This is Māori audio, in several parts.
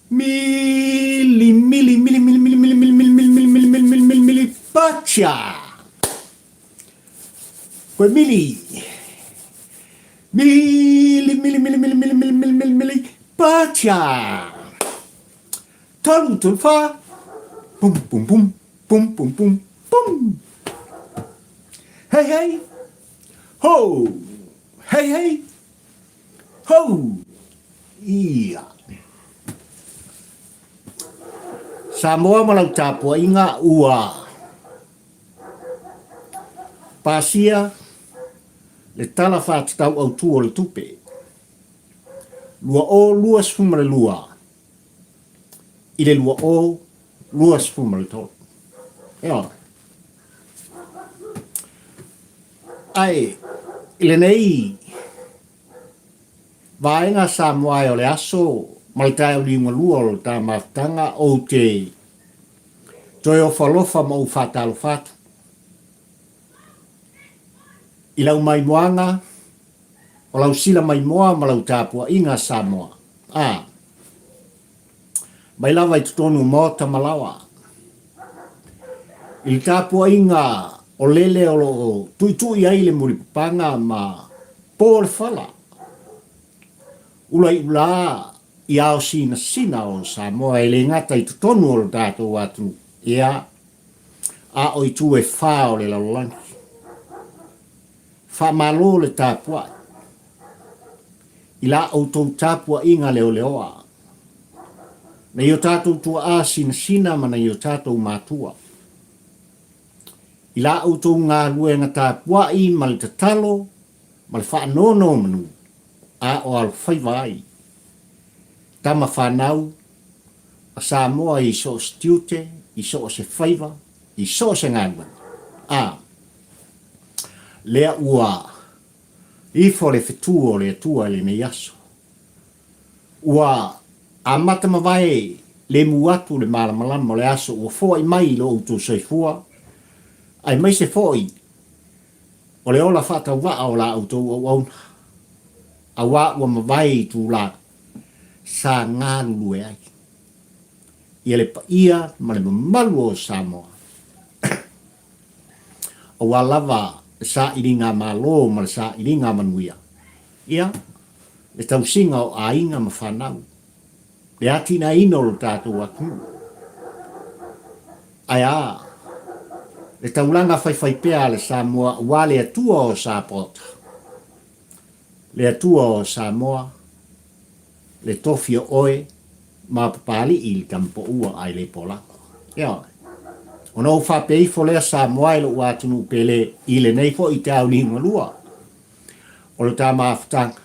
Mili pacha. Pues mili pacha. Tonton fa. Pum pum pum pum pum pum pum. Hey hey. Ho. Hey hey. Ho. Iya. Samoa malau tapua inga ua. Pasia le tala whātatau au tua le tupe. Lua o lua sfumare lua. I le lua o lua sfumare tō. Ea. Ai, ile nei vaenga Samoa o le aso malitai o linga lua o ta maftanga o te toi o falofa mo fatalo fatu. Ilau mai moanga o lau sila mai moa ma lau tapua inga Samoa. Mai lawa i tutonu mota malawa. I tapua inga o lele o tuitui ai le muripanga ma por fala. Ulai ula i ao sina o Samoa e le ngata i tutonu o tato watu. Ia a o i tu e wha o le laulangi. Wha malo le tapua. I la o tau tapua inga leo leoa. Na i o tato tua a sina ma na i o tato matua. I la o tau ngā luenga tapua i ma le tatalo ma le wha nono manu. A o al whaiwai. Tama whanau a Samoa i so stiute, i so se whaiwa, i so se ngāua. Lea ua i fore whetua o lea tua le ne yaso. Ua a matama vai le muatu le malamalama le aso ua fōa i mai lo utu soifua. Ai mai se fōi o le ola whata waa o la auto o auna. A waa ua mawai tu la sa ngā lue ai. Ia le paia ma le mamalu o Samoa. O wa lava sa iringa malo ma le sa iringa manuia. Ia, le tausinga o ainga ma whanau. Le atina ino lo tātou atu. Ai a, le taulanga whaiwhaipea le Samoa wa le atua o Sapota. Le atua o Samoa, le tofi o oe, ma papali i le kampo ua ai le polako. Ia, o no whapei fo lea Samoa ilo ua tunu pele i le nei fo i te au linga lua. O le tā maafutanga,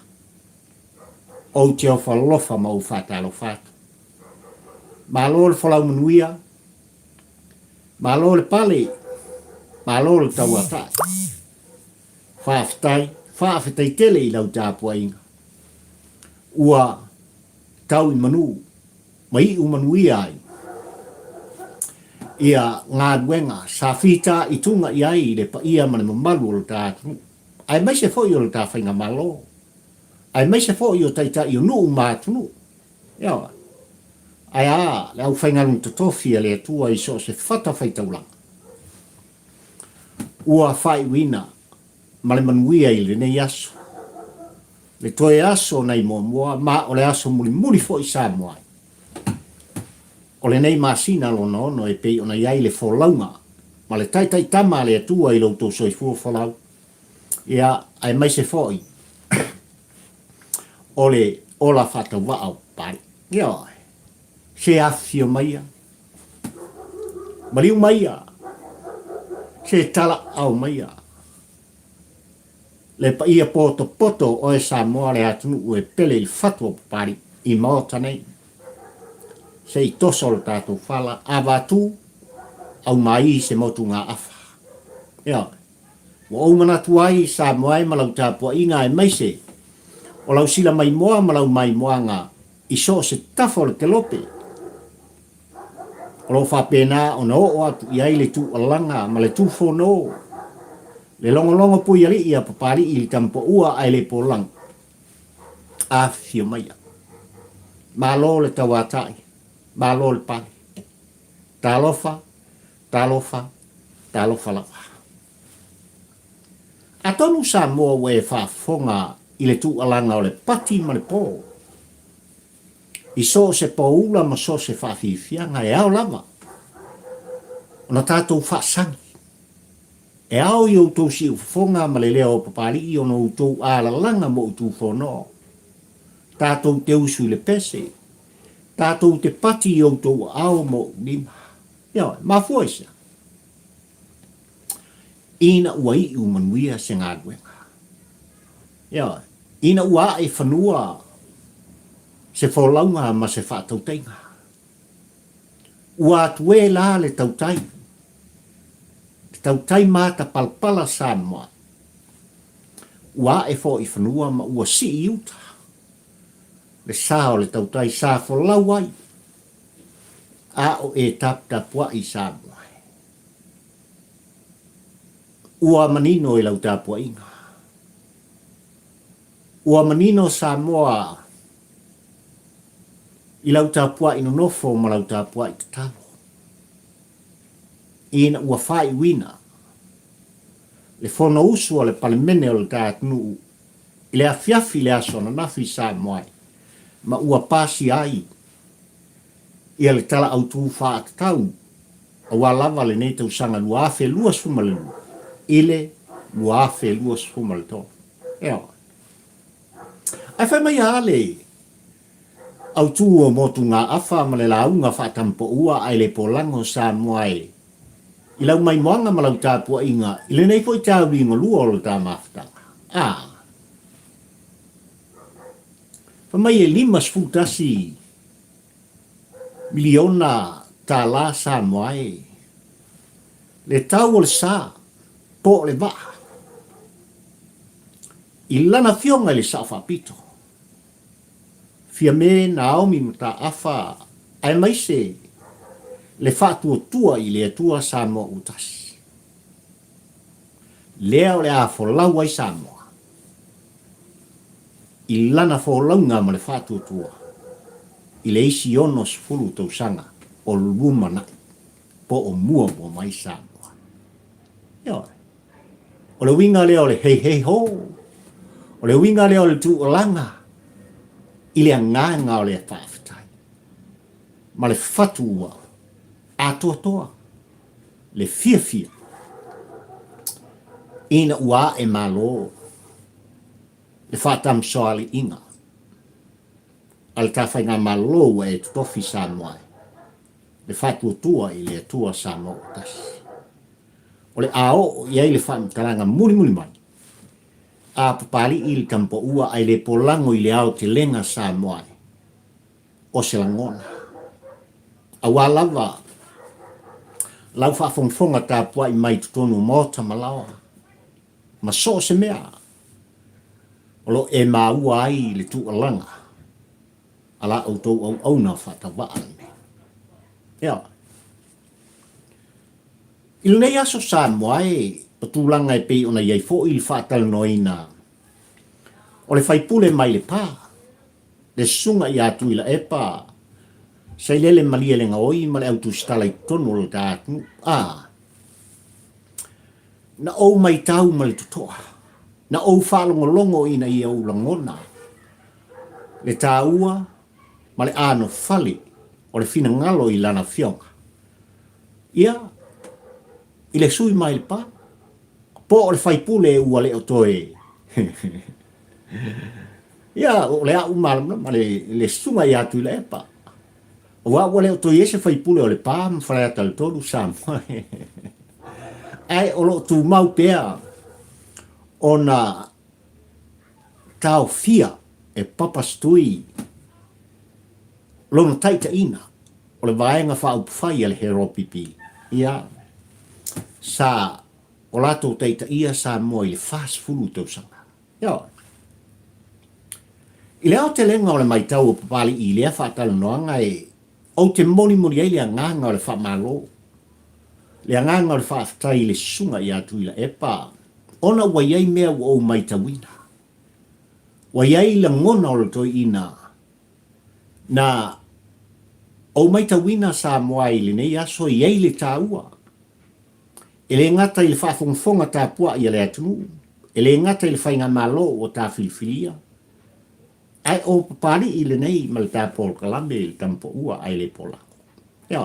o te au whalofa ma u whatalo whatu. Ma lo le whalau manuia, ma lo le pale, ma lo le tau atai. Whaafitai tele i lau tāpua inga. Ua tau i manu, mai u manuia ai. Ia ngā duenga, sa whita i tunga i ai le pa ia mane mamalu o le tātunu. Ai mai se fōi o le tāwhainga malo. Ai mai se fōi o taita i o nuu mātunu. Ia, ai a, le au whaingaru to tofia le atua i so se whata whaitaulanga. Ua whai wina, ma le manuia i le nei aso. Le toe aso nei mua, ma o le aso muli fo i Samoa. O le nei masina lona ono e pei ona iai le wholaunga. Ma le taitai tama le atua i lautou soifua wholau. Ia, ai mai se foi. O le ola whata wao pari. Ia, se afio maia. Mariu maia. Se tala au maia. Le pa ia poto o e Samoa le atunu ue pele il fatua pari i maota nei. Se i toso le tātou whala, awatu au mai se motu ngā awha. Ia, wa au manatu ai Samoa e malau tāpua inga e maise, o lau sila mai moa malau mai moa ngā, i so se tafo le te lope. O lau whapena o na o atu i aile tu alanga, ma le tu whono. Le longo pui ali ia papari i le tampo ua ai le polang. a fio mai malo le tawatai malo le pali talofa la atonu sa mo we fa fonga ile tu alanga o le pati ma le po i so se paula ma so se fa fianga e au lava ona tatou fa sangi e au yo to si fonga ma le leo papali i ono to ala langa mo tu fono tatou te usu le pese tatou te pati yo to au mo lima yo ma foisa ina wai u manuia se ngagwenga yo ina ua e fanua se folaunga ma se whātauteinga. Ua atue la le tautai. Le tautai mata palpala Samoa. Ua e fo i whanua ma ua si i uta. Le sao le tautai sa folau ai. A o e tapua i Samoa. Ua manino e lau tapua inga. Ua manino Samoa i lau tāpua ino nofo ma lau tāpua i tatalo. Ina ua whai wina. Le whono usua le palemene o le tātnu. I le awhiawhi le asona nafi Samoa. Ma ua pasi ai. Ia le tala au tū wha tatau. A wā lava le nei tau sanga lua awhe lua sfuma le lua. Ile lua awhe lua sfuma le tō. Ea. Ai whai mai ale. Au tu o motu ngā awha ma le launga whātampo ua ai le polango Samoa e. I lau mai moanga ma lau tāpua inga, i le nei koi tāu inga lua o le tā mawhtanga. Whamai e 5 sfutasi miliona tā la Samoa e. Le tau o le sā, po le waa. I lana fionga le sa whapito. Fia me Naomi mata afa ai mai se le fatu tua i le tua Samoa utasi. Leo le a folau ai Samoa. I lana folaunga ma le fatu tua. I le isi ono sfulu tau sanga o lumana po o mua mo mai Samoa. Yo. O le winga leo le hei hei ho. O le winga leo le tu olanga. I le nganga o le whaafitai. Ma le fatua a toa le fia. Ina ua e malo le whaatam soali inga. Al tawhai ngā malo e tofi Samoa. Le fatua tua i le tua Samoa tasi. O le ao iai le whaamtaranga muli mai. A papali i le tampo ua ai le polango i le ao te lenga Samoa. O se langona. A wālava. Lau whaafonga tāpua i mai tutonu mota malawa. Ma so se mea. O lo e maua ai le tu alanga. Ala autou au auna whaatawaan me. Ea. Il nei aso Samoa e patulanga e pei ona iai fo il whaatal noina. O le whaipule mai le pā. Le sunga i atu ila e pā. Sai lele malia le ngaoi ma le autu stala i tono le tātu. Na ou mai tau ma le tutoa. Na ou whalongo longo ina i au langona. Le tāua ma le ano fali o le fina ngalo i lana fionga. Ia, i le sui mai le pā. Po o le whaipule e ua le o toe. Ia, o le au malam ma le sunga i atu i le epa. Wa wale o toi ese whaipule o le pā mwharea tal tolu Samoa. Ai o lo tu mau pea o na tau fia e papastui lono taita ina o le vaenga whaupwhai ale hero pipi. Ia, sa o lato taita ia Samoa i le fast fulu tau sanga. Ia, i le au te lenga o le maitau o papali i lea whaatala noanga e o te moni ai le nganga o le whamalo. Le nganga o le whaafitai le sunga i atu ila epa. Ona waiai mea o maitawina. Wa iai la ngona o le toi ina. Na o mai tawina sa moa i le nei aso iai le tāua. E le ngata i le whaafonga tā pua i le atunu. E le ngata i le whainga malo o tā filifilia. Ai o papari i le nei ma le tā Paul Kalambe i le tampo ua ai le polako. Ia.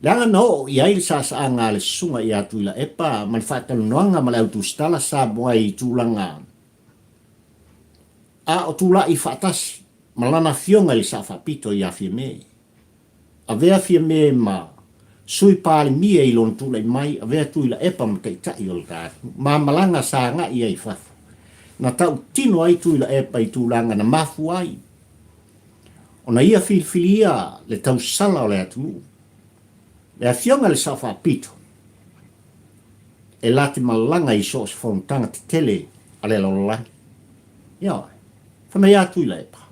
Langa no, i ai le sa ngā le sunga i atu i la epa ma le whaatalunoanga ma le autu stala sa moa i tūlanga. A o tūla i whaatasi, ma lana fionga i sa whapito i a fia me. A vea fia me ma sui pāle mia i lon tūla i mai, a vea tu i la epa ma te itai o le tātu. Ma malanga sa ngā i ai whafu. Na tau tino ai tu i la epa i tūlanga na mafu ai. O na ia filfilia le tau sala o le atu. Le a fionga le sa whapito. E lati malanga i so se whontanga te tele a le lolai. Ia, whanai atu i la epa.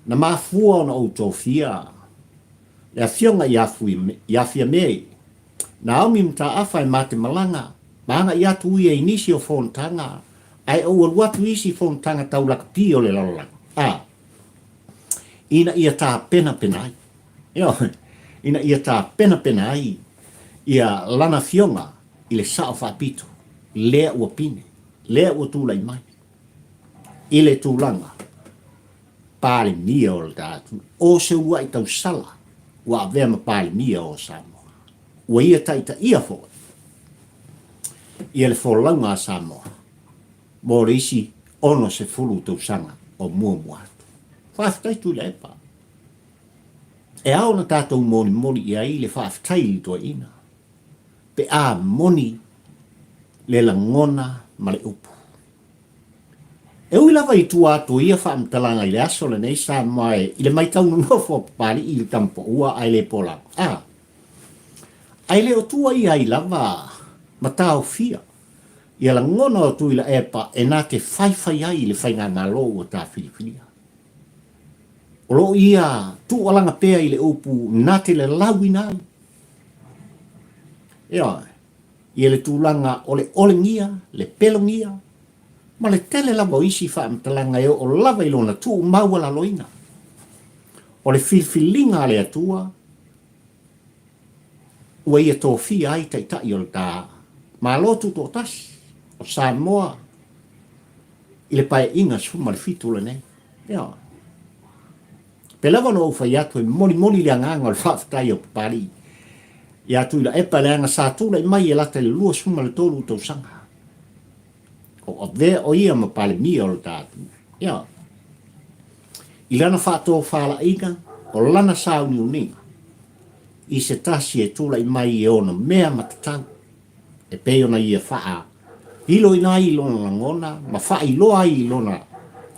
Na mafua o na autofia. Le a fionga i afia mei. Na aumi mta awhai mate malanga. Maanga i atu i e inisi o whontanga. Ai o watu isi whontanga tau laka pi o le lolai. Ina ia tā pena penai. Ia, ina ia tā pena penai. Ia lana fionga i le sao whapito. Lea ua pine. Lea ua tūlai mai. I le tūlanga. Pāle mia o le tātu. O se ua i tau sala. Ua avea pāle mia o Samoa. Ua ia taita ia fo. Ia le wholaunga a Samoa. Mō reisi ono se fulu tau sanga o mua muatu. Whaafitai tu le epa. E ao na tātou moni i ai le whaafitai i toa ina. Pe a moni le langona ma le upu. E ui lava i tu atu ia whaamtalanga i le aso le nei sa mai i le mai tau nofo pari i le tampo ua ai le pola. Ai le o tua i ai lava ma tau fia. Ia la ngona o tu i la epa e nā te whaiwhai ai i le whainga malo o tā Filifilia. O lo ia tu alanga pea i le upu nā te le lawi nai. Ia le tūlanga o le olengia, le pelongia, ma le tele lava o isi whaamtalanga e o lava i lona tu maua la loina. O le filfilinga le atua, ua ia tō fia ai taitai o le tā, ma lotu tō tasi, o Samoa, i le pae inga suma le fitu le nei. Pe lava no ufai atu e moni le anganga o le whaafitai o papari. Ia tu ila epa le anga sātula i mai e lata le lua suma le tolu tau sanga. O vea o ia ma pale mia o le tātu. I lana whātua whala inga o lana sauni uninga. I se tasi e tula i mai e ona mea matatau. E pe ona ia whaa. Ilo ina i lona langona, ma wha i loa i lona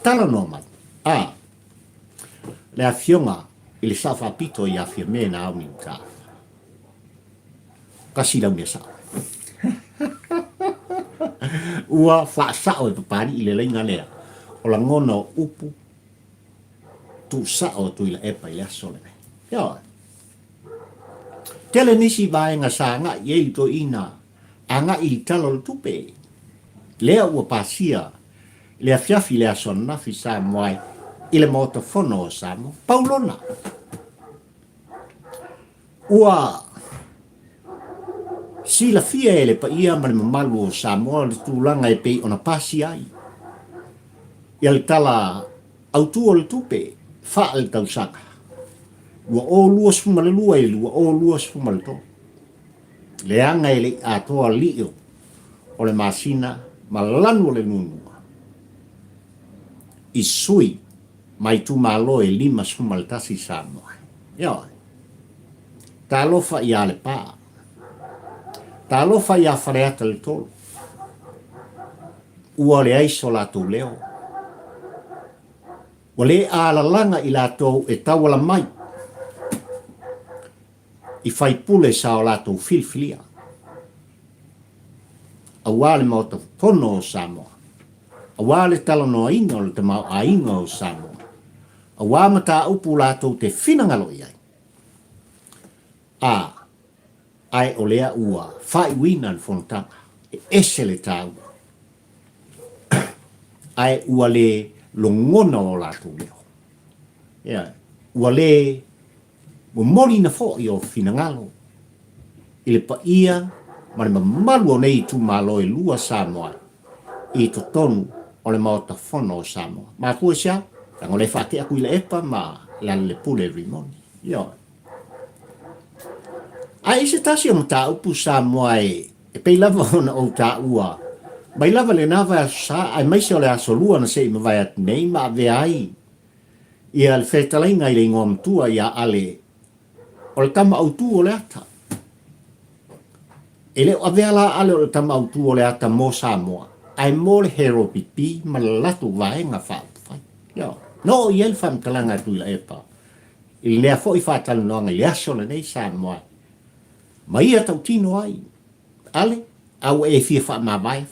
tala no mai. Le a fionga i le safa pito i a fia me na au ni uta. Kasi lau mea sao. Ua wha sao e papari i le leinga lea. O la ngona o upu. Tu sao tu i la epa i le aso le me. Tele nisi vaenga sa nga i eili to ina. Anga i talo le tupe. Lea ua pasia. Lea fiafi lea son nafi sa moai. I le mota fono o Samo. Paulona. Ua sila fia ele pa ia ma le mamalu o Samoa le tūlanga e pei ona pasi ai. Ia le tala autu o le tupe, wha le tausaka. Lua o lua sfuma le lua e lua o lua sfuma le to. Le anga e le atoa lio o le masina ma lanu o le nunua. I sui mai tu malo e lima sfuma le tasi Samoa. Ta alofa ia le paa. Ta alofa ia whareata le tolu. Ua le aiso la tau leo. Wa le ala langa i la tau e tawala mai. I whai pule sa o la tau filfilia. A wale mauta pono o Samoa. A wale tala no inga o le te mau a inga o Samoa. A wamata upu la tau te finangalo iai. Ai olea ua, whai wina le fontanga, e ese le tāua. ai ua le longona o lātou leo. Ia, ua le mo mori na fo i o finangalo. I le pa ia, ma le mamalu o nei tu malo e lua Samoa i to tonu o le maota fono o Samoa. Ma kua sia, tango le whake aku i le epa ma le pule rimoni. Ia. A ise tasi o mta upu Samoa e pei lava ona o ta ua. Mai lava le nava sa ai mai se o le asolua na se i mawai atu nei ma ve ai. Ia le whetalainga i le ingoa mtua ia ale o le tama autu o le ata. E le o avea ale o le tama autu o le ata mo Samoa. Ai mo le hero pipi ma le latu vaenga whaapawhai. Ia. No i el whamtalanga tu ila epa. I lea fo i whaatalu noanga i aso le nei Samoa. Ma ia tau tino ai. Ale, au e fia whaamawai.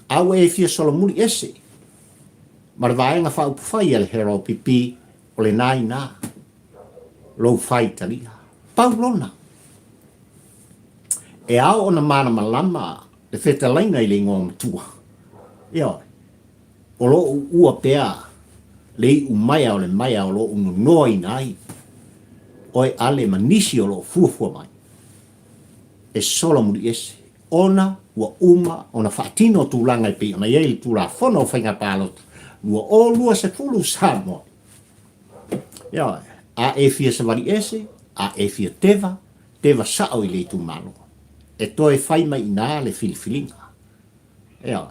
Au e fia solomuli ese. Ma le vaenga whaupawhai ele hero pipi o le nai nā. Lou whai talia. Paulona. E au ona mana malama le whetalainga i le ingoa matua. Ia. O lo ua pea le i umaya o le maya o lo unu noa inai. Oi ale manisi o lo fuafua mai. E solomuli ese. Ona ua uma, ona whaatino tūlanga i pe, ona iei tūla whono whainga pālota. Ua o lua se fulu Samoa. Ia. A e fia savari ese, a e fia teva sao i le tu malo. E toe whai mai ina le filifilinga. Ea.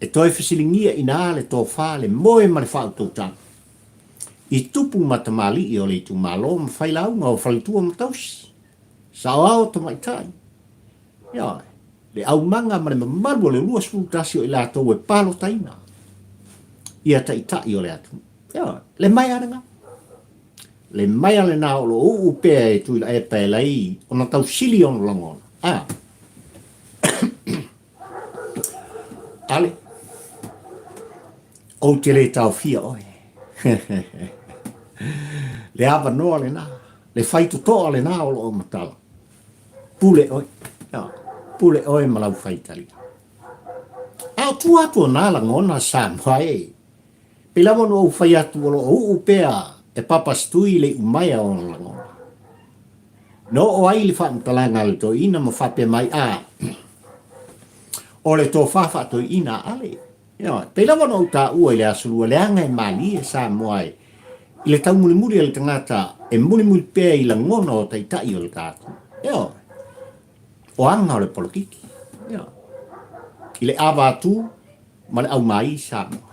E toe fisilingia ina le tō wha le moe ma le whao tōtang. I tupu matamali i o le tu malo ma whai launga o whalitua matausi. Sao ao to mai tai. Ea. Le au manga ma le mamaru o le lua sputasi o i la tō e palo taina. Ia ta itai o le atu. Ea. Le mai aranga. Le mai ale nā o lo upea e tui la e pae lai, o na tau sili on langona. Ah. Ale. O te le tau fia oe. Le ava noa le nā. Le whaitu toa le nā o lo o matala. Pule oe. Ja. Pule oe malau whaitali. Au tu atu o nā langona sa mai. Pilawa no o whai atu o lo upea e papastui le umaya o langona. No o ai le whaamtalanga le to ina ma whape mai a. O le tō whawha to ina ale. Pei lawa no ta ua le asurua le anga e mali e sa moai. I le tau mulimuri e le tangata e mulimuri pēa i la ngona o taitai o le tātu. O anga o le politiki. I le awa atu ma le au mai sa moai.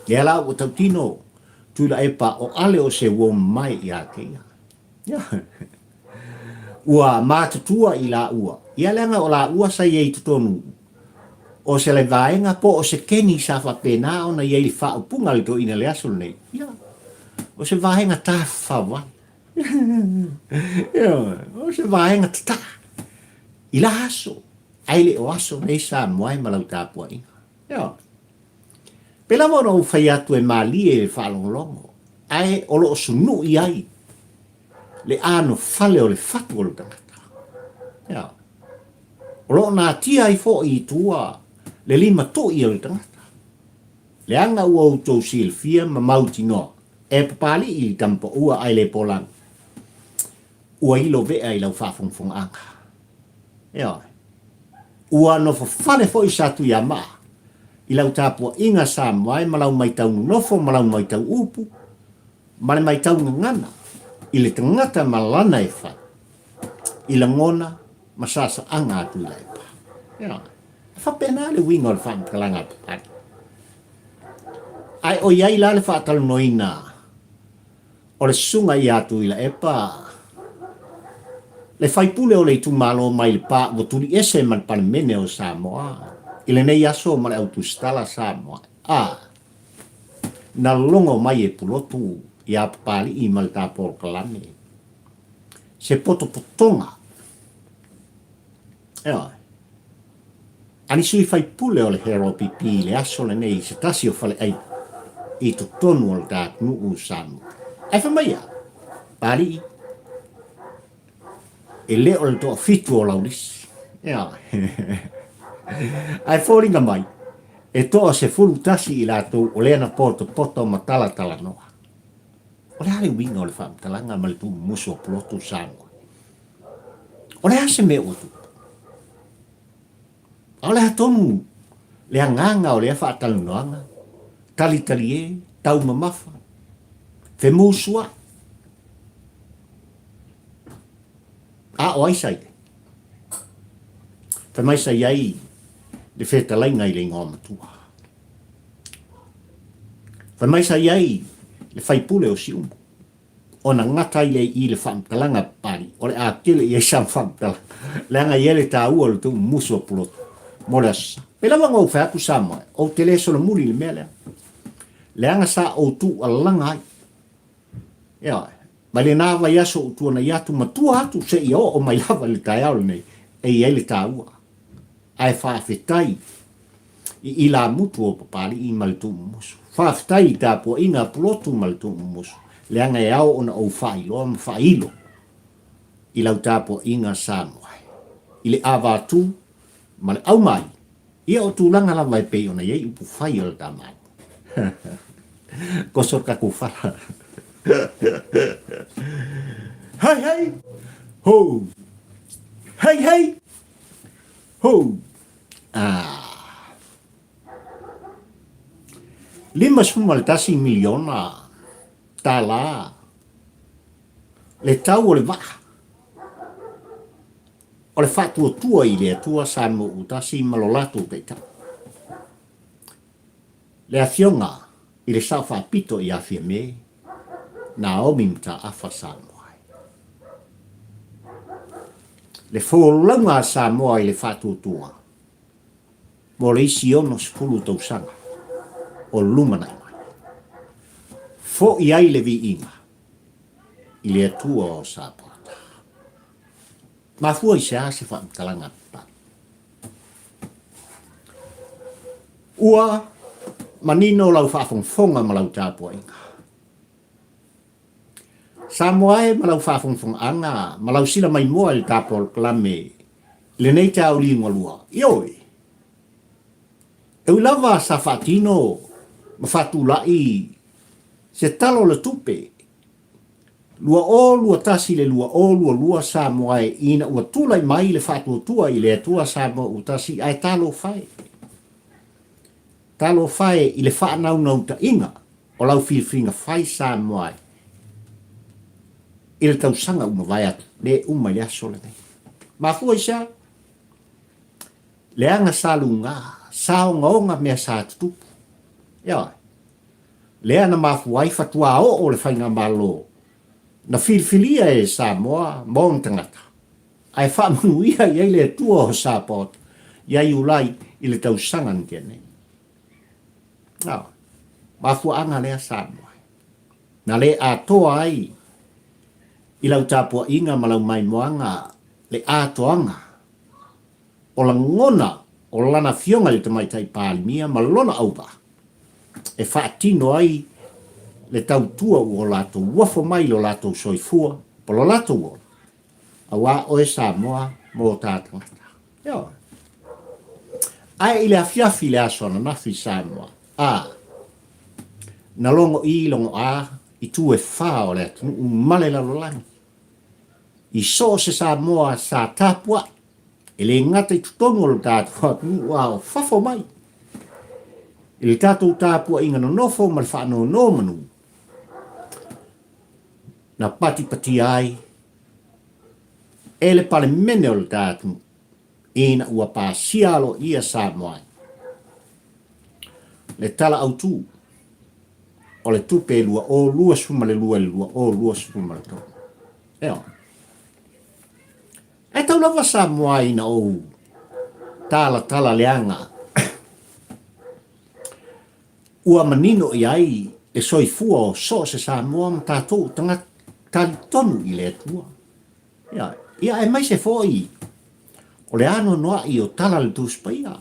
Le ala o tau tino tu la epa o ale o se wo mai i a keia. Ua mātutua i la ua. Ia lenga o la ua sa iei tutonu. O se le vaenga po o se keni sa whapena o na iei whaupunga le to ina le asul nei. Ia. O se vaenga ta whawa. Ia. O se vaenga ta. I la aso. Aile o aso nei sa moai malau tāpua inga. Ia. Pela mono o whai atu e mali e whalongolongo. Ai o lo sunu i ai. Le ano fale o le fatu o le tangata. Ia. O lo nā tia i fo i tua le lima to i o le tangata. Le anga ua utou silfia ma mauti noa. E papali i tampo ua ai le polang. Ua ilo vea i lau whafongfong anga. Ia. Ua no fale fo i satu i a maa. I lau tāpua inga sa mai malau mai tau nofo, malau mai tau upu, male mai tau ngana, i le tangata malana e wha, i la ngona, masasa anga atu i la e pa. Ia, whapena le winga o le whaamkalanga papari. Ai o iai la le whaatalu noina, o le sunga i atu i la e pa, le whaipule o le tu malo mai le pa, woturi ese man palemene o Samoa, i le nei aso ma le autostala Samoa. Na longo mai e pulotu i a papali i mal tāpol kalame. Se poto potonga. Ani sui fai pule o le hero pipi le aso le nei se tasi o fale ai i to tonu o le tātunu u Samoa. Ai fa mai a. Pali e le o le toa fitu o laurisi. Ai fōringa mai. E toa se fulu tasi I lātou o lea na poto ma tala noa. O le hale winga o le whaamtalanga ma le tu muso o plotu sānua. O le hase me otu. O le hatonu le anganga o le whaatalunoanga. Tali e, tau mamafa. Fe musua. A o aisai. Fe maisa iai le feta lainga I le ingoa matua. Fa maisa iai le faipule o si umu. O na ngata I le whamtalanga pari. O le a kele I sam whamtalanga. Le anga I ele tā ua le tu muso puloto. Mo le asa. E lawa ngau whaku Samoa. O te le solo muli le mea lea. Le anga sa o tu alanga ai. Ea. Ma le nāwa yaso o tuana yatu matua atu se I o mai lava le tai au nei. E I ele tā ua. Ai whaafetai I la mutu o papali I malitu musu. Whaafetai I tāpua inga plotu malitu musu. Le anga e au ona o whailo ma whailo. I lau tāpua inga Samoa. I le awatu ma le au mai. Ia o tūlanga la vai pei ona iei upu whai o le tamai. Kosor ka kufala. Hei hei. Ho. Hei hei. Ho. Lima sumaltasi miliona tala le tau o le vaha. O le whatua tua I le atua sa mo utasi malolatu te tau. Le afionga I le sau whapito I afia me na omi mta afa Samoa. Le whōlanga Samoa I le whatua tua. Mo le isi ono sepulu tausanga. O lumana mai. Fo I ai le vi inga. I le atua o Samoa. Ma fua I se ase whaamtalanga pa. Ua manino lau whaafongfonga ma lau tāpua inga. Samoa e ma lau whaafongfonga anga, ma lau sila mai moa il tāpua o klame, le nei tā uli ngolua. Ioi. Ewi lava sa whaatino, ma whaatulai, se talo le tupe, lua o lua tasi le lua o lua Samoa e ina ua tulai mai le whaatua tua I le atua Samoa utasi ai talo whae. Talo whae I le whaanau nau ta inga o lau whiwhinga whae Samoa I le tausanga uma vai atu le uma le aso le nei. Ma fua isa le anga salu ngā sao ngaonga mea sa tutupu. Ia le ana mafuai fatua o le whainga malo na filfilia e Samoa mon tangata. Ai whamanuia I le tua o Sapot, iai ulai I le tausanga ntia nei. Mafua anga lea Samoa. Na le atoa ai, I lau tāpua inga malau mai moanga, le atoanga, o la ngona, o lana fionga le tamaitai pālimia, ma lona aupa. E whaatino ai, le tautua o lato wafo mai lo lato soifua po lo lato o awa o e Samoa mo tātangata. Ia. Ai ile afiafi le aso na nafi Samoa. Na longo I longo I tu e wha o le atu male la lolangi. I so se Samoa sa tāpua e le ngata I tutonu o lo tātua o whafo mai. I le tātou tāpua inga no nofo ma le whaano no manu. Na pati ai, ele pale mene o le tātu, ina ua pāsialo ia Samoa. Le tala au tū, o le tupe lua o lua suma le lua o lua suma le tō. Eo. E tau lava Samoa ina o tala leanga. Ua manino I ai, e soifua o so se Samoa ma tātou tangata. Tali tonu I le atua. Ia e mai se foi. O le ano noa I o tala le tūspa ia.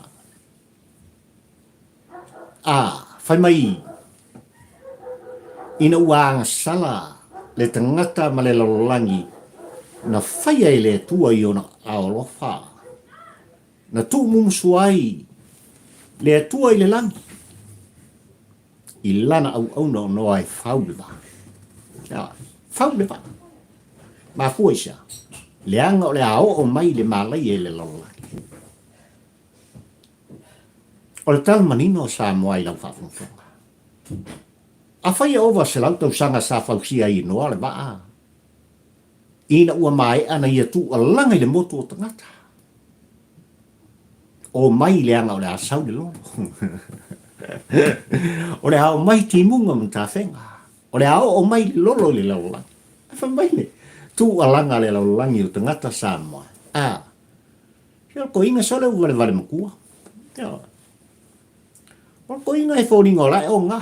Whai mai. Ina uanga sala le tangata ma le lalolangi na whai e le atua I ona aolofa. na tu mumusuai le atua i le langi. I lana au no ai fauleva. Fau le pa. Ma fuisa. Le anga o le ao o mai le malai e le lalaki. O le tal manino sa moai lau whafunfonga. A whai ova se lau tau sanga sa fausia i noa le waa. Ina ua mai ana ia tu a langa i le motu o tangata. O mai le anga o le asau le lolo. O le ao mai timunga mta whenga. O le ao o mai le lolo le laulangi. Fa mai le. Tu alanga le laulangi o tangata sa moa. Ko inga sole u vale makua. O inga e fōringa o lai o ngā.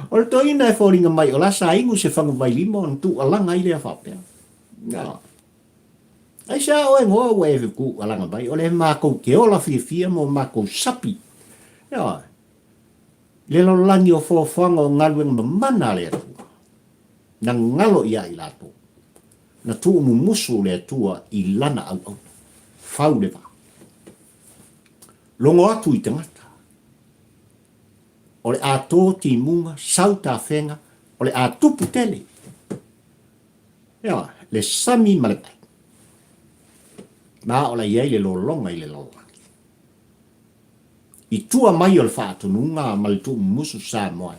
O to ina e fōringa mai o la sa ingu se whangu vai lima on tu alanga i le a whapea. Ai sa o e ngoa ua e ku alanga mai. O le mākou ke ola fia mo mākou sapi. Le laulangi o fōwhanga o ngaluenga mamana le atua. Na ngalo ia i lato. Na tu mumusu le atua i lana au. Fau le va. Longo atu i tangata. O le ato ti munga, sauta whenga, o le atupu tele. Le sami malepai. Ma o la iei le lolonga i le lolonga. I tua mai o le whaatununga ma le tu musu sa moai.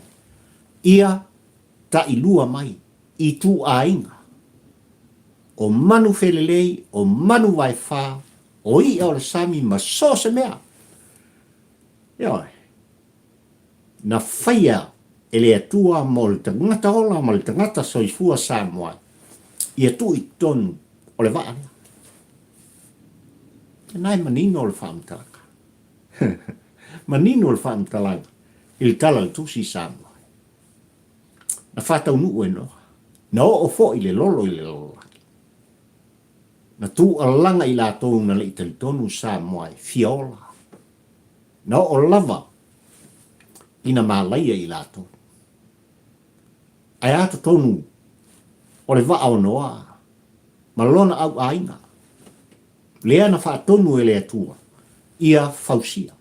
Ia ta i lua mai. I tu a inga. O manu whelelei, o manu vai wha, o i o le sami ma so se mea. Na whaia e le atua mo le tangata ola ma le tangata soifua sa moai. Ia tu i tonu o le waa. Nai manino o le whaamtalaka. Manino o le whaamtalaka. I le tala le tusi sa moai. Na whatau nuu e noa. Na o fo i le lolo i le lolo. Na tu alanga i la tonu na le italitono sa moai. Fiola. Na o lava. Ina malaia i la tonu. Ai ato tonu. O le waa o noa. Malona au ainga. Lea na whaatonu e le atua. Ia fausia.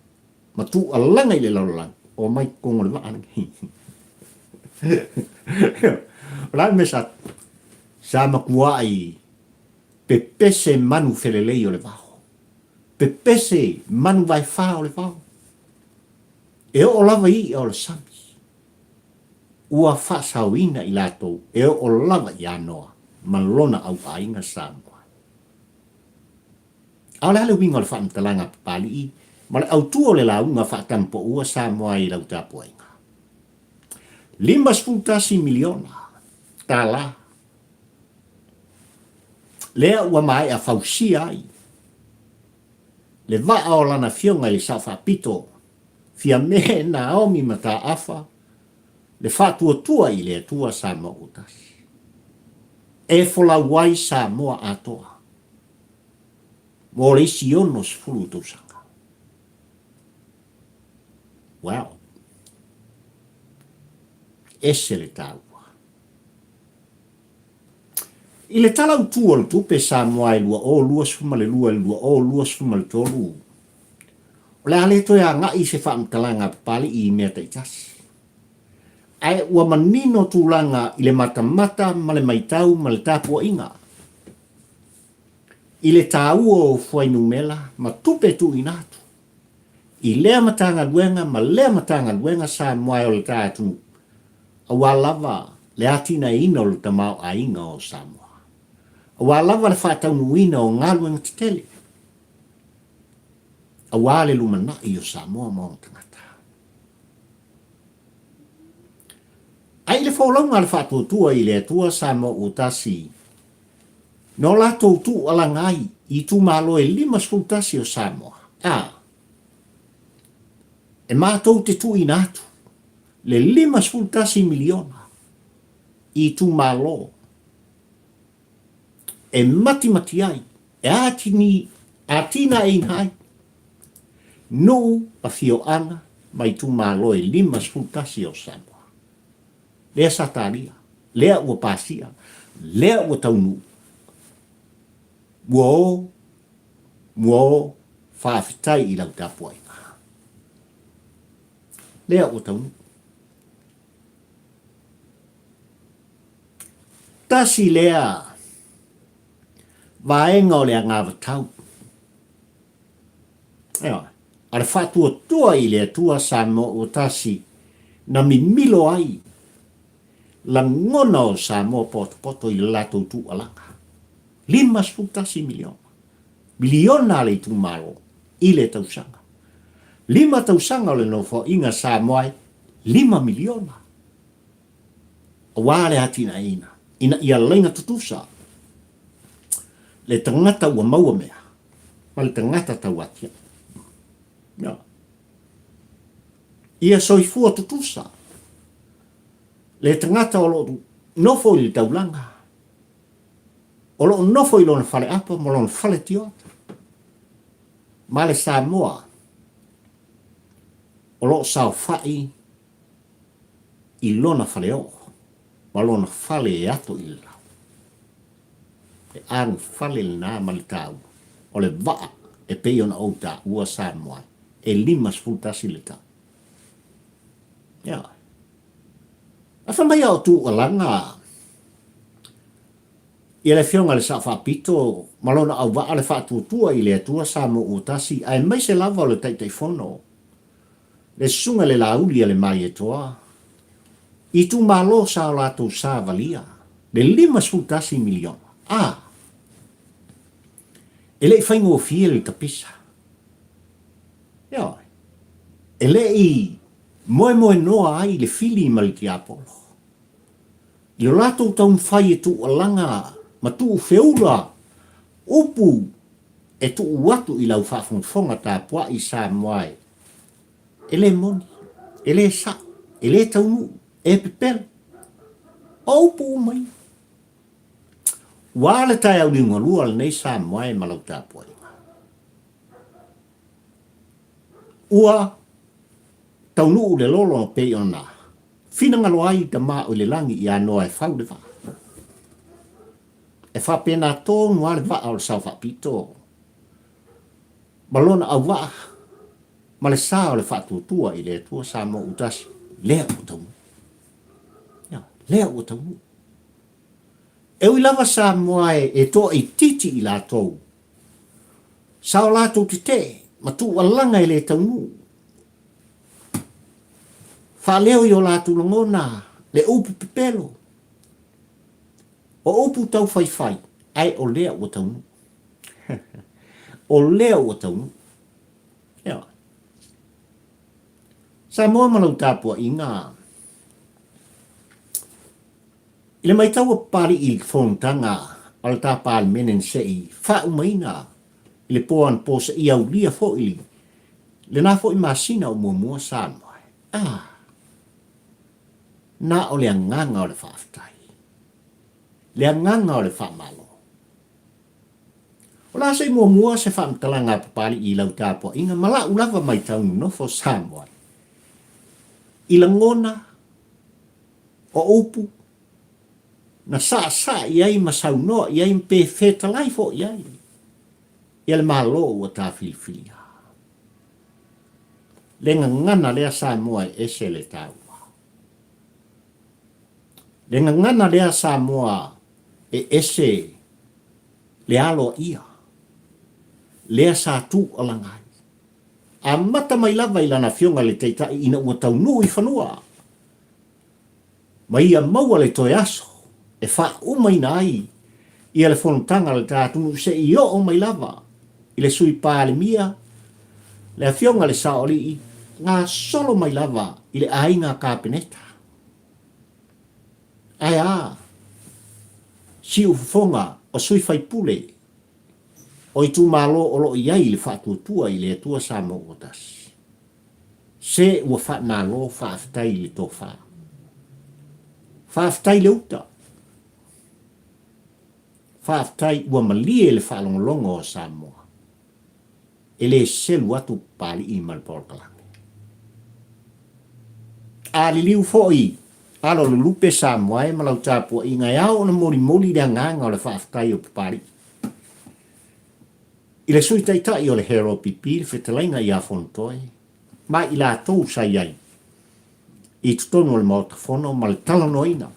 Ma tu alanga i le lololang. O mai kongo le waa. Rai me sa makua ai pepese manu whelelei o le vao. Pepese manu vai wha o le vao. E o lava i o le sami. Ua wha sauina i lato e o lava i anoa. Malona au ainga sa moa. Au le hale winga o le wha mtalanga papali i. Ma le au tuo le launga wha tampo ua sa moa i lau tapo ainga. 5 miliona. Tala. Lea ua mai a fausia ai. Le waa o lana fionga le sa pito. Fia me na aomi mata afa. Le fa tua i le tua sa mo utasi. E fola wai sa moa atoa. Mo le isi onos fulu tusanga. Wow. Ese le tau. I le tala utu o le tupe sa moa i lua o lua sfuma le lua i lua o lua sfuma le tolu. O le ale toi a ngai se whaamtalanga pali i mea taitasi. Ai ua manino tūlanga i le mata ma le maitau ma le tāpua inga. I le tāu o fuainu mela ma tupe tu inatu. I lea matanga luenga ma lea matanga luenga sa moa o le tātu. A lava le atina ina o le tamau a inga o Samoa. A lava le whātaunuina o ngaluenga titele. A le lumana i o Samoa mo tangata. Ai le whaulaunga le whātuatua i le atua Samoa o tasi. No la tu alangai i tu malo e 5 tasi o Samoa. E mātou te tu inatu. Le 5 tasi miliona i tu malo. E mati ai. E atina e inhai. No a fio ana mai tu malo e 5 tasi o Samoa. Lea sataria. Lea ua pasia. Lea ua taunu. Wo mua whaafitai I lau tapua inga. Lea o taunu. Tasi lea vaenga o lea ngā vatau. Ea, ale whātua tua I lea tua sa mo o tasi na mi milo ai la ngona o sa mo poto I lato tu alanga. 5 miliona le tu malo I le tausanga. 5 tausanga le no fo inga sa moai 5 miliona. O wale hatina ina ia lenga tutusa. Le tangata ua maua mea. Ma le tangata tauatia. Ya. Ia soifua tutusa. Le tangata o lo nofo I taulanga. O lo nofo I lona fale apa, mo lona fale tiota. Ma le Samoa. O lo sao fai I lona fale o. Ma lona fale e ato I la. E anu fale na malitau. O le vaa e peiona o ta ua Samoa. E 5 tasi le ta. Ya. Afa mai au tu alanga. Ia le fionga le sa whapito, malona au waa le whātuatua I le atua sa mo utasi, ai mai se lava o le taitai whono. Le sunga le lauli le mai e toa. I tu malo sa o lato sa valia. Le 5 miliona. E le whaingo fia le tapisa. Ia. E le I moe noa ai le fili maliti apolo. I o lato taun whai e tu alanga ma tu feula upu e tu watu I lau whafonga ta pua I sa moai. E le moni, e le sa, e le taunu, e pepel. O upu mai. Wale tai au linga lua le nei sa moai ma lau ta pua. Ua taunu le lolo pe ona. Fina ngalo ai ta ma o le langi I anoa e whau le wha. E wha pena tō ngua le wha au sau wha pito. Malona au wha. Ma le sa o le wha tua I le tua sa mo utasi. Lea o taunu. Lea o taunu. E ui lava sa moae e tō I titi I la tōu. Sa o la tō te ma tu alanga I le taunu. Fa leo I o la tu ngona le upu pepelo. O upu tau fai. Ai o lea o taunu. O lea o taunu. Ia. Sa moa malau tāpua I ngā. Ile mai tau pari I whontanga. Al tā pāli menen sei. Wha umaina. Ile poan posa I au lia fo ili. Le nā fo I masina o mua sa moa. Na o le nganga o le whaaftai. Le nganga o le whaamalo. O la sei mua se whaamtalanga papali I lau tāpua. Inga mala ulava mai tau no fo Samoa. I la ngona o upu. Na sa iai masau noa iai mpe whetalai fo iai. Ia le malo o tā filifilia. Le ngana lea Samoa e se le tau. Le ngana lea Samoa e ese le alo ia. Lea sa tu alangai. A mata mai lava I lana fionga le teitai ina ua tau nui whanua. Ma ia maua le toi aso. E wha umaina ai. Ia le whontanga le tātunu se I o mai lava. I le sui pāle mia. Le fionga le saoli I ngā solo mai lava. I le ainga kāpeneta. Ai si ufonga o sui fai pule. O I tu malo o lo iai le whātua I le tua sa mo otas. Se ua wha malo whaafitai le tō wha. Whaafitai le uta. Whaafitai ua malie le whaalongolongo o Samoa. E le selu atu pali I malportalange. A li liu foi. Alo le lupe Samoa e malau tāpua I ngai au na mori le nganga o le whaafitai o papari. I le sui taitai o le hero pipi, whetalainga i a whontoi. Ma i la tau sa iai. I tutonu o le maotafono, ma le talanoina.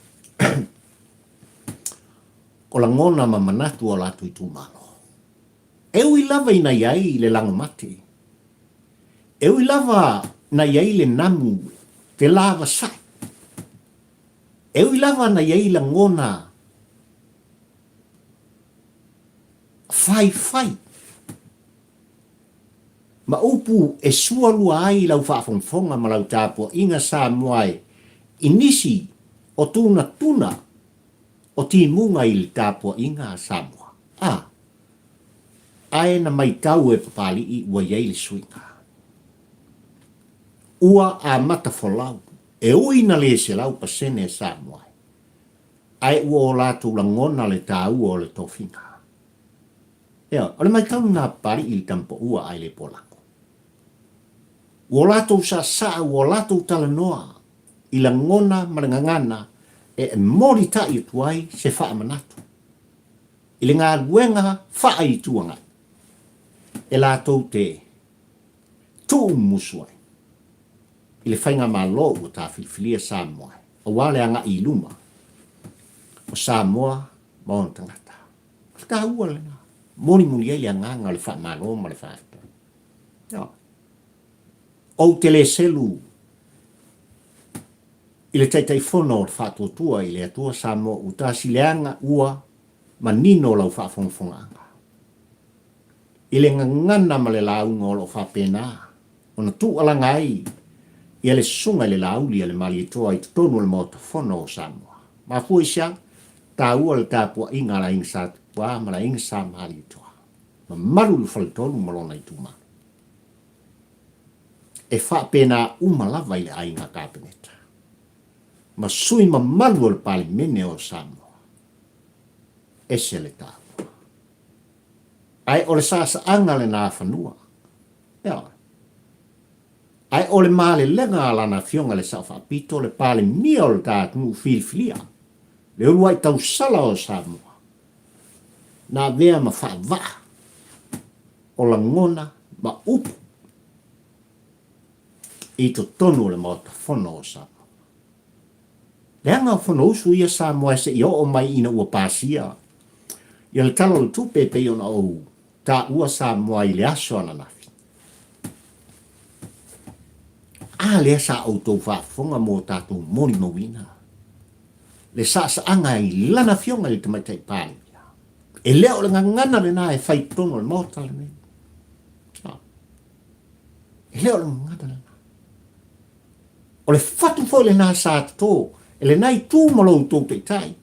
O la ngona ma manatu o la tui tūmano. Eu i lava ina iai i le lango mate. Eu i lava na iai le namu, te lava sai. Eu i lava na iai la ngona fai. Ma upu e sualua ai lau whaafonfonga ma lau tāpua inga sā moai inisi o tuna o ti munga i le tāpua inga sā moa. Ae na mai tau e papali i ua iei le suinga. Ua a mata folau. E uina le se lau pasene sā moai. Ae ua o lātu la ngona le tāu o le tofinga. Ea, o le mai tau ngā pari i le tampo ua ai le polako. Ua lātou sa ua lātou tala noa i la ngona marangangana e mori ta i tuai se wha manatu. I le ngā luenga wha i tuanga. E lātou te tū musuai. I le whainga mā lo ua tā whiwhilia Samoa. O wale anga i luma. O Samoa maon tangata. Tā ua le nga. Moni ai nganga le wha mā lo ma le wha. O te le selu i le taitai whono o whātua i le atua Samoa u tā sileanga ua ma nino lau whaafonga. I le ngana ma le launga o lo whapena. O na tū alanga ai i le sunga le lauli le mali toa i tonu le mota whono o Samoa. Ma fui sia tā ua le tāpua inga la inga sa tua ma la inga sa mali toa. Ma maru le whalitonu malona i tūma. E whapena umalava i le ainga kāpeneta. Ma sui ma malu o le pali mene o Samoa. E se le tāpua. Ai o le sasa anga le nā whanua. Ea. Ai o le male lenga ala na fionga le sa whapito le pale mia o le tātunu whilwhilia. Le urua i tau sala o Samoa. Nā vea ma whaava. O la ngona ma upu. I to tonu le mauta whono o Samoa. Le anga whono usu ia Samoa se i o mai ina ua pāsia. Ia le talo le tupe pe ona ou. Ta ua Samoa i le aso ana nafi. Le sa auto whaafonga mō tātou mori mawina. Le sa anga i lana fionga i te maitai pāli. E leo le ngana le nā e whai tono le mauta le mei. E leo le ngana le nā. O le whatu fo le nā sa tō. E le nai tū malou tō te tai.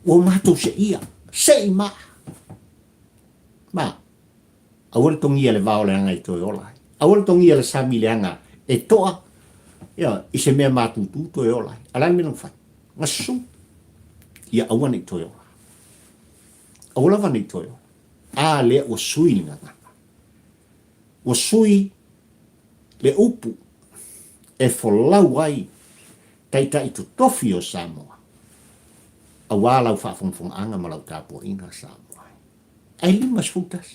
O mātou se ia. Se i maa. Awal tongia le vao le anga i toi olai. Awal tongia le sami le anga e toa. I se mea mātutu toi olai. Alai minang whai. Ngasu. Ia awana i toi olai. Awalawana i toi olai. Lea o sui ni ngana. O sui le upu. E folau ai. Taita i tu tofi o Samoa. Awalau whaafongfong anga malau tāpua inga Samoa. Ai 5 futas.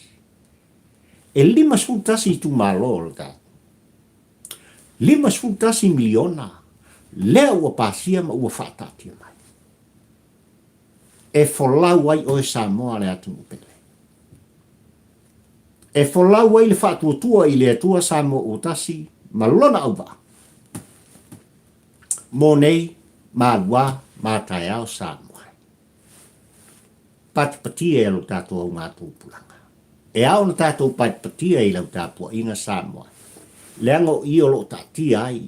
E 5 futas i tu malo ta. 5 futas i miliona. Lea ua pasia ma ua whaatatia mai. E folau ai o e Samoa le atu upele. E folau ai le whaatuatua i le atua Samoa o tasi malona au ba. Mō nei, mā mātai au Samoa. Patipatia e alo tātou au ngā tūpulanga. E au na tātou patipatia i lau tāpua inga Samoa. Leango i o lo tātia ai.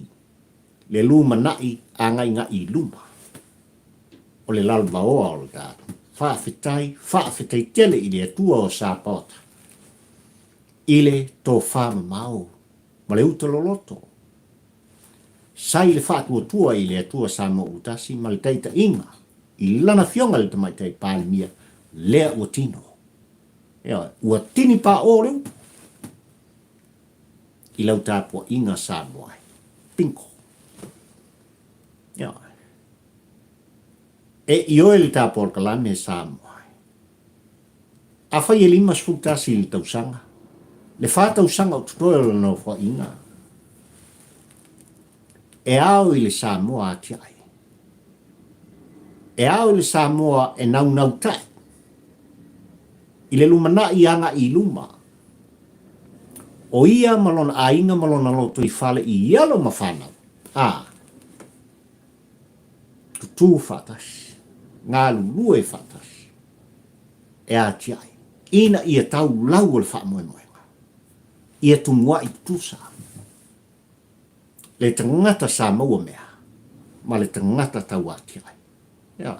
Le luma nai a ngai ngā i luma. O le lalva oa o lo tātou. Whaafetai tele i le atua o Sāpota. Ile tō whāma mau. Ma le uta loloto. Sai le whaatua i le atua Samoa utasi ma le taita inga. I lana fionga le tamaitai pālimia. Lea ua tino. Ua tini pā o leu. I lau tāpua inga Samoa. Pinko. E i oe le tāpua kalame Samoa. a fai e lima sfutasi i tausanga. Le wha tausanga o tutoe no wha inga. E ao i le Samoa ati ai. E ao i le Samoa e nau tai. I le lumana i anga i luma. O ia malona a inga malona loto i fale i ialo mawhanau. Tutu fatasi. Ngā lulue fatasi. E ati ai. Ina ia tau lau o le wha moe moenga. Ia tumua i tusa. Le tangata sa maua mea. Ma le tangata tau ati ai. Ia.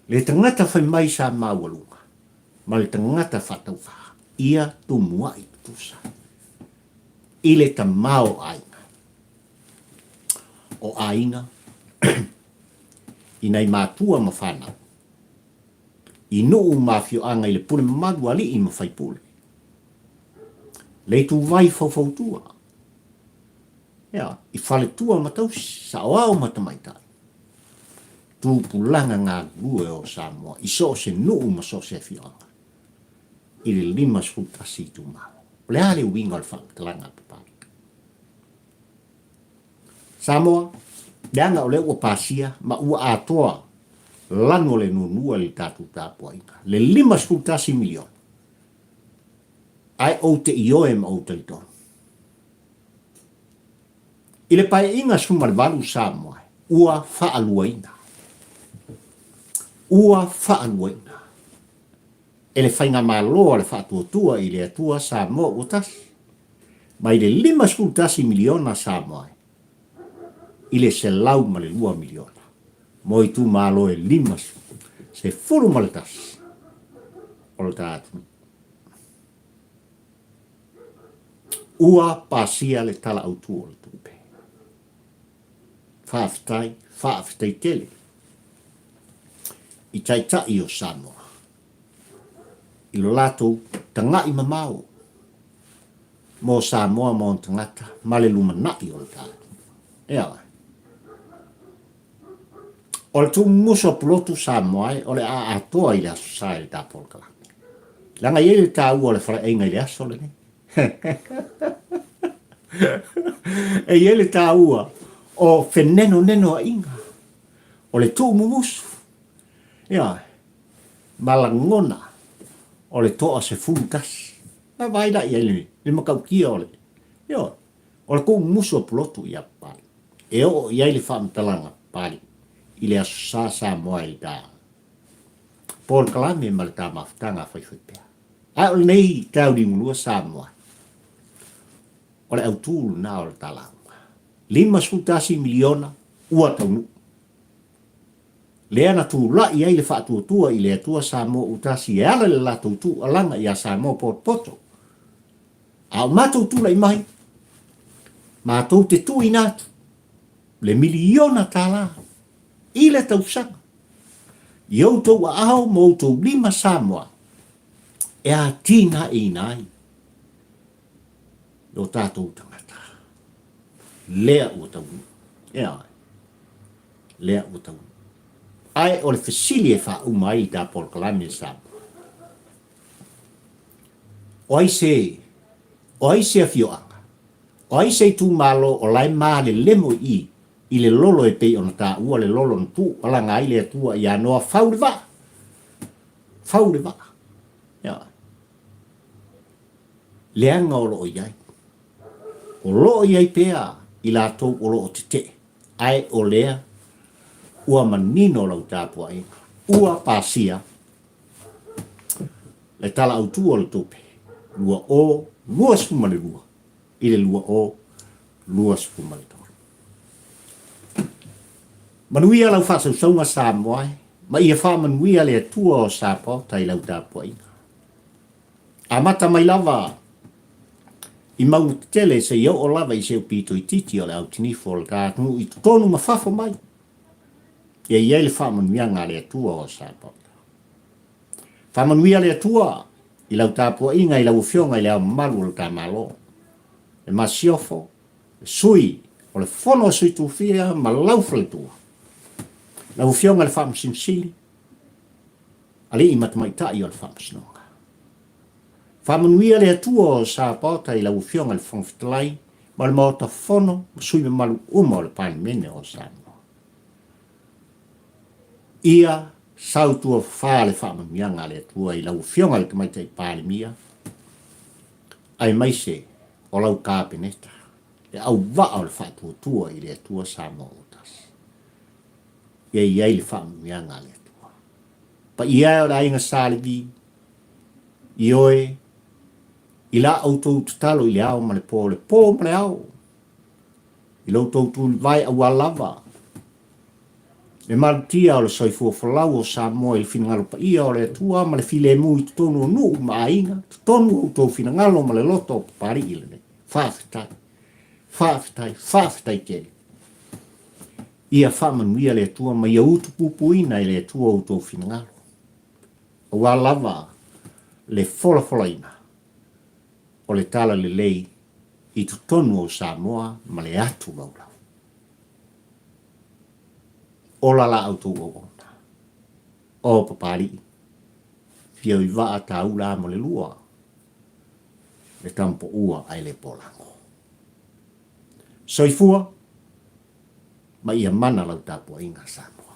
Le tangata whai mai sa mawalunga. Ma le tangata whatau wha. Ia tumua i tusa. I le tamao ainga. O ainga. I nei mātua ma whanau. I nuu mawhio anga i le pule madu ali i mawhai pule. Le tu vai fau tua. Ia, i whale tua matau sa oao matamaitai. Tu pulanga ngā lue o Samoa. I so se nuu ma so se whianga. I le lima sfutasi tu mau. Le ale winga le whakatalanga papari. Samoa, leanga o le ua pasia, ma ua atoa lano le nunua le tatu tāpua inga. Le lima sfutasi milion. Ai o te ioe ma o te litonu. I le pai inga suma le valu Samoa, ua whaaluaina. Ua whaaluaina. E le whainga māloa le whaatuatua i le atua Samoa utasi. Mai le lima sfutasi miliona Samoa. I le se lau ma le 2 miliona. Mo i tu mālo e lima se furu ma le tasi. O le tātu. Ua pasia le tala autu o le tupe. Whaafitai tele. I taitai o Samoa. I lo lato tangai mamao. Mo Samoa mo tangata ma le lumanai o le tātu. Ea wai. O le tu muso pulotu Samoa o le a atoa i le asosai le tāpolkala. Langa i le tā ua le whara einga i le aso le ne. E i le tā ua o wheneno neno a inga. O le tū mumusu. Ia, malangona. O le toa se fulukasi. Ma vaida i ele, le makau kia o le. Ia, o le kou muso pulotu i a pari. E o i le whaamtalanga pari. I le aso sa moa i tā. Paul Kalame ma le tā mawhitanga whaiwhipea. A o nei tau di mulua sa moa. O le autulu na o le talaunga. 5 miliona ua taunu. Le ana tu la i le whaatuatua i le atua sa moa utasi e ala le lato tu alanga i a sa moa poto. A o matou tu lai mai. Matou te tu inatu. Le miliona tala. I le tausanga. I autou a ao mo autou 5 Samoa. E a tina e nai. O tātou tangata. Lea ua taunu. Ea. Lea ua taunu. Ai o le fesili e wha umai i tā Polkalame Samoa. O ai se a fioanga. O ai se tu malo o lai maa le lemo i le lolo e pei ona tā ua le lolo na tu alanga i le atua i anoa faure va. Faure va. Ia. Leanga o loo iai. O loo iai pea i la tau o loo te te. Ai o lea ua manino lau tāpua e. Ua pasia. Le tala au tu o le tope. Lua spuma le lua. I le lua spuma le tope. Manuia lau whaasaunga Samoa, ma ia wha manuia le atua o Samoa tai lau tāpua inga. A mata mai lava, i mau tele se iau o lava i seo pito i titi o le au tinifo le tātunu i tonu mawhafo mai. Ia iai le wha manuia ngā le atua o Samoa. Wha manuia le atua i lau tāpua inga i lau whionga i le au malu le tā malo. Le masiofo, le sui, o le whono sui tūwhia ma lau whaletua. Lau whionga le whaam simsili. Ali i matamaitai o le whaam sinonga. Whamanuia le atua o Sapota I lau fionga le whangwhitalai, ma le maota whono, sui me malu uma o le panemene o Samoa. Ia sautua wha le whamanuianga le atua I lau fionga le kamaita I panemia, ai maise o lau kāpeneta, le au waa o le whatuatua I le atua Samoa otas. Iai le whamanuianga le atua. Pa ia o la inga sālevi, I oe, I la autou tutalo I le ao ma le pō ma le ao. I lautou tu vai a lava. Le malutia o le soifua whalau o Samoa I le finangalo pa ia o le atua ma le file mui tutonu o nuu ma ainga. Tutonu autou finangalo ma le loto o pari I le ne. Whawhitai ke. Ia whamanuia le atua ma ia utu pupuina I le atua autou finangalo. A lava le fola ina. O le tala le lei I tutonu o Samoa ma le atu laulau. Ola la auto o ona. O papari. Fia I waa taula mo le lua. Le tampo ua ai le polango. Soifua ma ia mana lau tapu inga Samoa.